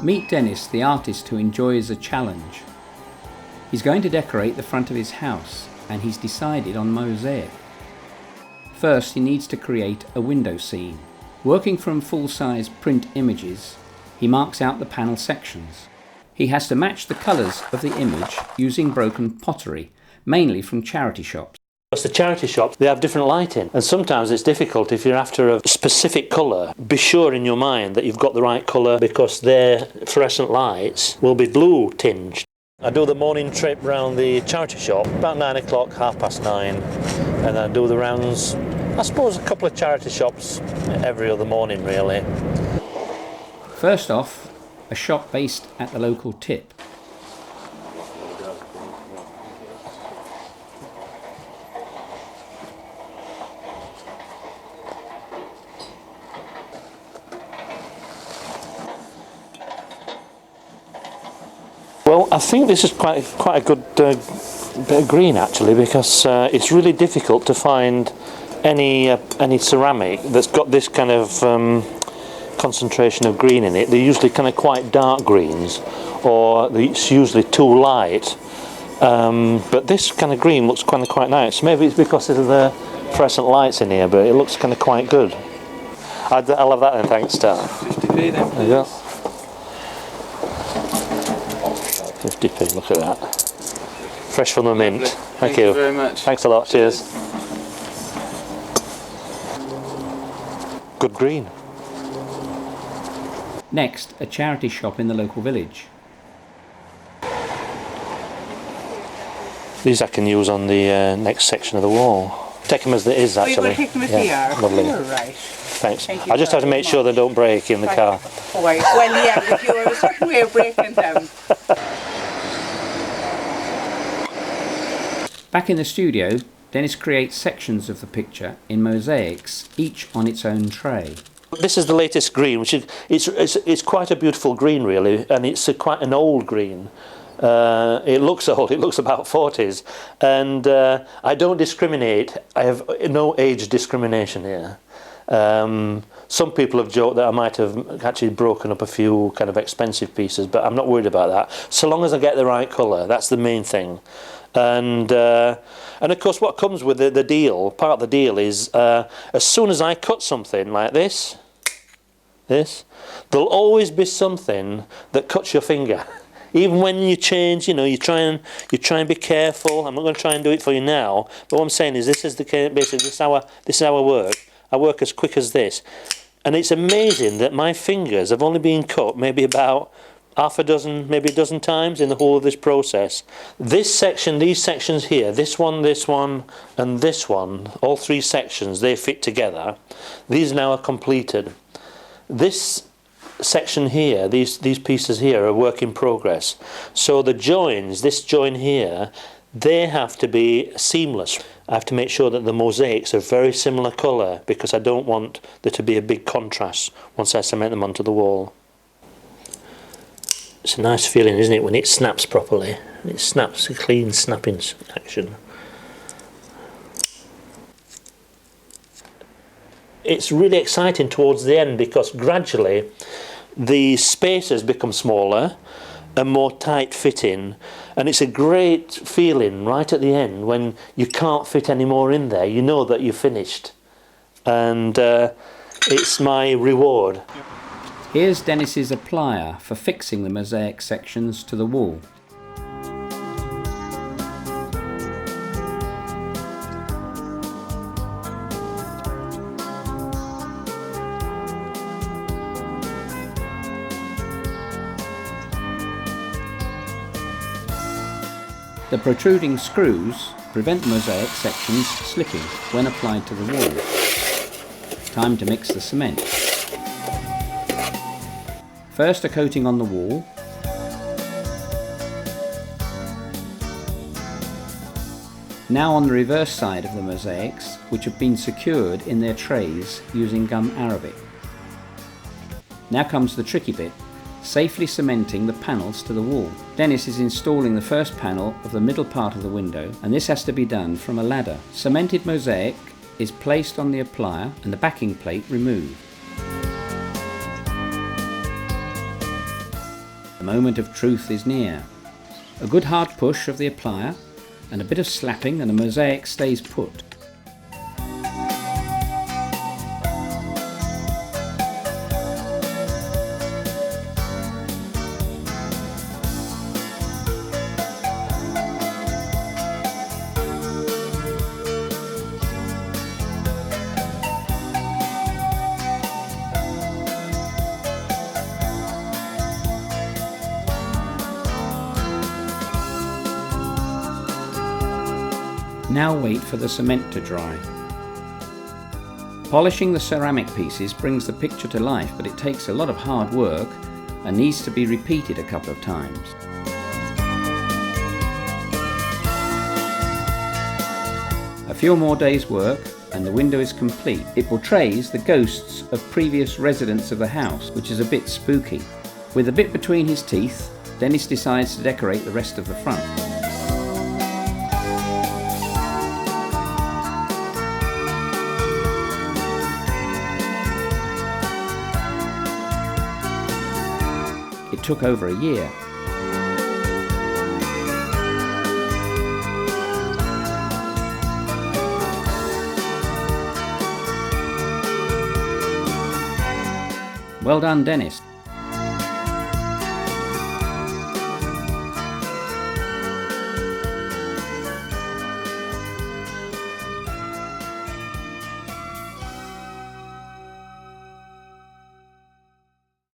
Meet Dennis, the artist who enjoys a challenge. He's going to decorate the front of his house and he's decided on mosaic. First, he needs to create a window scene. Working from full-size print images, he marks out the panel sections. He has to match the colours of the image using broken pottery, mainly from charity shops. Because the charity shops, they have different lighting, and sometimes it's difficult if you're after a specific colour. Be sure in your mind that you've got the right colour, because their fluorescent lights will be blue tinged. I do the morning trip round the charity shop about 9 o'clock, 9:30, and I do the rounds, I suppose, a couple of charity shops every other morning really. First off, a shop based at the local tip. Well, I think this is quite a good bit of green actually, because it's really difficult to find any ceramic that's got this kind of concentration of green in it. They're usually kind of quite dark greens, or it's usually too light. But this kind of green looks kind of quite nice. Maybe it's because of the fluorescent lights in here, but it looks kind of quite good. I'll have that then, thanks, Star. 50p then. There you go. 50p, look at that. Fresh from the mint. Lovely. Thank you very much. Thanks a lot, cheers. Good green. Next, a charity shop in the local village. These I can use on the next section of the wall. Take them as they is actually. Oh, you're going to take them as they are? Lovely. All right. Thanks. Thank you I just have to very make sure they much. don't break in the car. Oh, right. Well, yeah, but you're a certain way of breaking them. Back in the studio, Dennis creates sections of the picture in mosaics, each on its own tray. This is the latest green, which is it's quite a beautiful green really, and it's quite an old green. It looks old, it looks about 40s, and I don't discriminate. I have no age discrimination here. Some people have joked that I might have actually broken up a few kind of expensive pieces, but I'm not worried about that. So long as I get the right colour, that's the main thing. And of course what comes with the deal, part of the deal is as soon as I cut something like this, there'll always be something that cuts your finger. Even when you change, you know, you try and be careful. I'm not going to try and do it for you now, but what I'm saying is this is the case. Basically, this is how I work. I work as quick as this, and it's amazing that my fingers have only been cut maybe about half a dozen, maybe a dozen times in the whole of this process. This section, these sections here, this one, and this one, all three sections, they fit together. These now are completed. This section here, these pieces here are work in progress. So the joins, this join here, they have to be seamless. I have to make sure that the mosaics are very similar colour, because I don't want there to be a big contrast once I cement them onto the wall. It's a nice feeling, isn't it, when it snaps properly. It snaps, a clean snapping action. It's really exciting towards the end, because gradually the spaces become smaller and more tight fitting, and it's a great feeling right at the end when you can't fit any more in there. You know that you're finished, and it's my reward. Here's Dennis's applier for fixing the mosaic sections to the wall. The protruding screws prevent the mosaic sections slipping when applied to the wall. Time to mix the cement. First a coating on the wall, now on the reverse side of the mosaics, which have been secured in their trays using gum arabic. Now comes the tricky bit, safely cementing the panels to the wall. Dennis is installing the first panel of the middle part of the window, and this has to be done from a ladder. Cemented mosaic is placed on the applier and the backing plate removed. moment of truth is near. A good hard push of the applier and a bit of slapping and the mosaic stays put. Now wait for the cement to dry. Polishing the ceramic pieces brings the picture to life, but it takes a lot of hard work and needs to be repeated a couple of times. A few more days' work and the window is complete. It portrays the ghosts of previous residents of the house, which is a bit spooky. With a bit between his teeth, Dennis decides to decorate the rest of the front. It took over a year. Well done, Dennis.